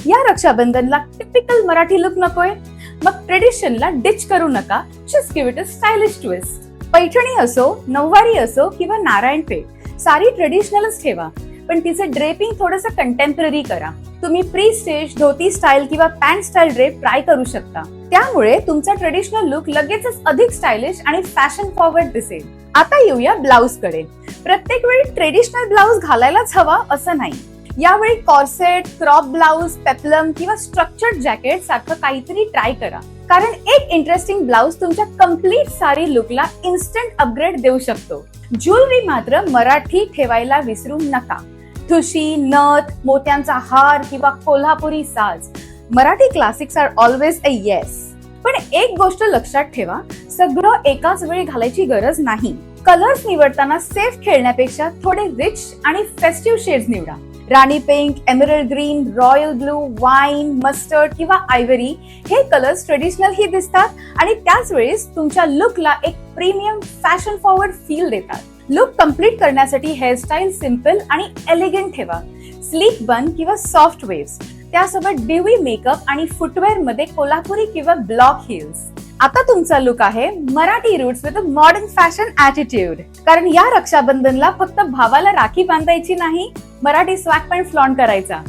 या रक्षाबंधनला typical Marathi look नकोय? मग ट्रेडिशनला डिच करू नका. Just give it a stylish twist. Paithani असो, नऊवारी असो किंवा नारायणपेठ, सारी ट्रेडिशनलच ठेवा, पण तिचे ड्रेपिंग थोडंसं कंटेम्पररी करा. तुम्ही प्री स्टेज धोती स्टाईल किंवा पॅन्ट स्टाईल ड्रेप ट्राय करू शकता. त्यामुळे तुमचा ट्रेडिशनल लुक लगेचच अधिक स्टायलिश आणि फॅशन फॉरवर्ड दिसेल. आता येऊया ब्लाउज कडे. प्रत्येक वेळी ट्रेडिशनल ब्लाउज घालायलाच हवा असं नाही. यावेळी कॉर्सेट, क्रॉप ब्लाउज, पेप्लम किंवा स्ट्रक्चर्ड जॅकेट सारखं काहीतरी ट्राय करा. कारण एक इंटरेस्टिंग ब्लाउज तुमच्या कम्प्लीट सारी लुकला इन्स्टंट अपग्रेड देऊ शकतो. ज्वेलरी मात्र मराठी ठेवायला विसरू नका. ठुशी, नथ, मोत्यांचा हार किंवा कोल्हापुरी साज, Marathi classics are always a yes. पण एक गोष्ट लक्षात ठेवा, सगळं एकाच वेळी घालायची गरज नाही. कलर्स निवडताना सेफ खेळण्यापेक्षा थोडे रिच आणि फेस्टिव्ह शेड्स निवडा. Rani pink, emerald green, royal blue, wine, mustard किंवा आयव्हरी हे कलर्स ट्रेडिशनल ही दिसतात आणि त्याच वेळेस तुमच्या लुकला एक प्रीमियम फॅशन फॉरवर्ड फील देतात. लुक कम्प्लीट करण्यासाठी हेअरस्टाईल सिम्पल आणि एलिगंट ठेवा. स्लीक बन किंवा सॉफ्ट वेव्स, त्यासोबत डिवी मेकअप आणि फुटवेअर मध्ये कोल्हापुरी किंवा ब्लॉक हिल्स. आता तुमचा लुक आहे Marathi roots with a modern fashion attitude. कारण या रक्षाबंधनला फक्त भावाला राखी बांधायची नाही, मराठी स्वॅग पण फ्लॉन्ट करायचा.